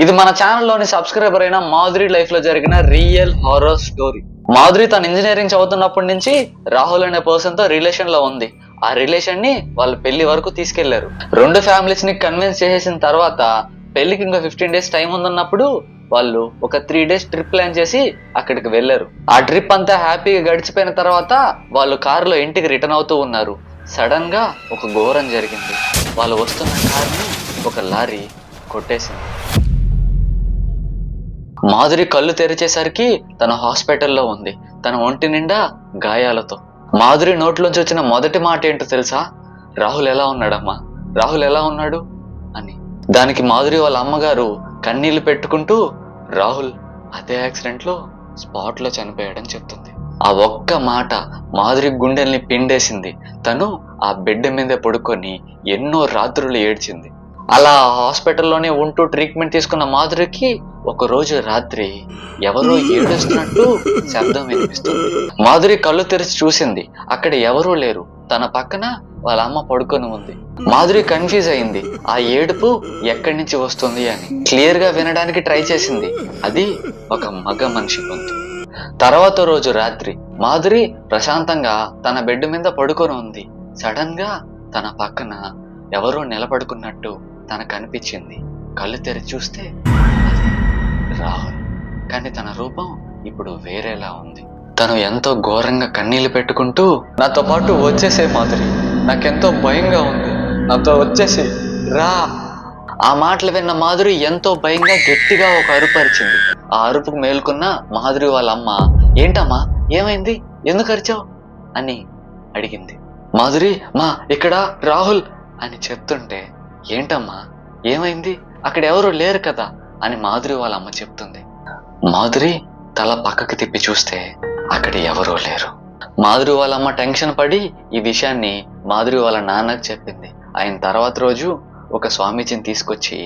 ఇది మన ఛానల్లోని సబ్స్క్రైబర్ అయిన మాధురి లైఫ్ లో జరిగిన రియల్ హారర్ స్టోరీ. మాధురి తన ఇంజనీరింగ్ చదువుతున్నప్పటి నుంచి రాహుల్ అనే పర్సన్ తో రిలేషన్ లో ఉంది. ఆ రిలేషన్ ని వాళ్ళ పెళ్లి వరకు తీసుకెళ్లారు. రెండు ఫ్యామిలీస్ ని కన్విన్స్ చేసేసిన తర్వాత పెళ్లికి ఇంకా 15 days టైం ఉందన్నప్పుడు వాళ్ళు ఒక 3 days ట్రిప్ ప్లాన్ చేసి అక్కడికి వెళ్లారు. ఆ ట్రిప్ అంతా హ్యాపీగా గడిచిపోయిన తర్వాత వాళ్ళు కారులో ఇంటికి రిటర్న్ అవుతూ ఉన్నారు. సడన్ గా ఒక ఘోరం జరిగింది. వాళ్ళు వస్తున్న కార్ని ఒక లారీ కొట్టేసింది. మాధురి కళ్ళు తెరిచేసరికి తన హాస్పిటల్లో ఉంది. తన ఒంటి నిండా గాయాలతో. మాధురి నోట్లోంచి వచ్చిన మొదటి మాట ఏంటో తెలుసా? రాహుల్ ఎలా ఉన్నాడమ్మా, రాహుల్ ఎలా ఉన్నాడు అని. దానికి మాధురి వాళ్ళ అమ్మగారు కన్నీళ్లు పెట్టుకుంటూ రాహుల్ అదే యాక్సిడెంట్ లో స్పాట్ లో చనిపోయాడని చెప్తుంది. ఆ ఒక్క మాట మాధురి గుండెల్ని పిండేసింది. తను ఆ బెడ్ మీద పడుకొని ఎన్నో రాత్రులు ఏడ్చింది. అలా హాస్పిటల్లోనే ఉంటూ ట్రీట్మెంట్ తీసుకున్న మాధురికి ఒక రోజు రాత్రి ఎవరో ఏడుస్తున్నట్టు శబ్దం వినిపిస్తుంది. మాధురి కళ్ళు తెరిచి చూసింది. అక్కడ ఎవరూ లేరు. తన పక్కన వాళ్ళ అమ్మ పడుకొని ఉంది. మాధురి కన్ఫ్యూజ్ అయింది. ఆ ఏడుపు ఎక్కడి నుంచి వస్తుంది అని క్లియర్ గా వినడానికి ట్రై చేసింది. అది ఒక మగ మనిషి గొంతు. తర్వాత రోజు రాత్రి మాధురి ప్రశాంతంగా తన బెడ్ మీద పడుకొని ఉంది. సడన్ గా తన పక్కన ఎవరో నిలబడుకున్నట్టు తనకు అనిపించింది. కళ్ళు తెరిచి చూస్తే అది రాహుల్. కానీ తన రూపం ఇప్పుడు వేరేలా ఉంది. తను ఎంతో ఘోరంగా కన్నీళ్లు పెట్టుకుంటూ నాతో పాటు వచ్చేసే మాధురి, నాకెంతో భయంగా ఉంది, నాతో వచ్చేసి రా. ఆ మాటలు విన్న మాధురి ఎంతో భయంగా గట్టిగా ఒక అరుపు అరిచింది. ఆ అరుపుకు మేల్కొన్న మాధురి వాళ్ళ అమ్మ, ఏంటమ్మా ఏమైంది, ఎందుకు అరిచావు అని అడిగింది. మాధురి మా ఇక్కడ రాహుల్ అని చెప్తుంటే, ఏంటమ్మా ఏమైంది, అక్కడ ఎవరు లేరు కదా అని మాధురి వాళ్ళ అమ్మ చెప్తుంది. మాధురి తల పక్కకి తిప్పి చూస్తే అక్కడ ఎవరూ లేరు. మాధురి వాళ్ళ అమ్మ టెన్షన్ పడి ఈ విషయాన్ని మాధురి వాళ్ళ నాన్నకి చెప్పింది. ఆయన తర్వాత రోజు ఒక స్వామీజీని తీసుకొచ్చి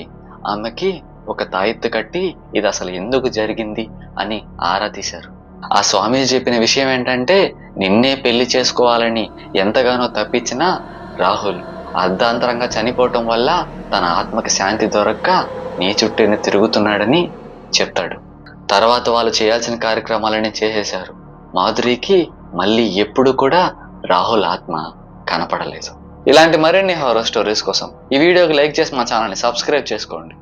ఆమెకి ఒక తాయెత్తు కట్టి ఇది అసలు ఎందుకు జరిగింది అని ఆరా తీశారు. ఆ స్వామీజీ చెప్పిన విషయం ఏంటంటే, నిన్నే పెళ్లి చేసుకోవాలని ఎంతగానో తప్పించినా రాహుల్ అర్ధాంతరంగా చనిపోవటం వల్ల తన ఆత్మకి శాంతి దొరక్క నీ చుట్టూనే తిరుగుతున్నాడని చెప్తాడు. తర్వాత వాళ్ళు చేయాల్సిన కార్యక్రమాలని చేసేశారు. మాధురికి మళ్ళీ ఎప్పుడు కూడా రాహుల్ ఆత్మ కనపడలేదు. ఇలాంటి మరిన్ని హారర్ స్టోరీస్ కోసం ఈ వీడియోకి లైక్ చేసి మా ఛానల్ని సబ్స్క్రైబ్ చేసుకోండి.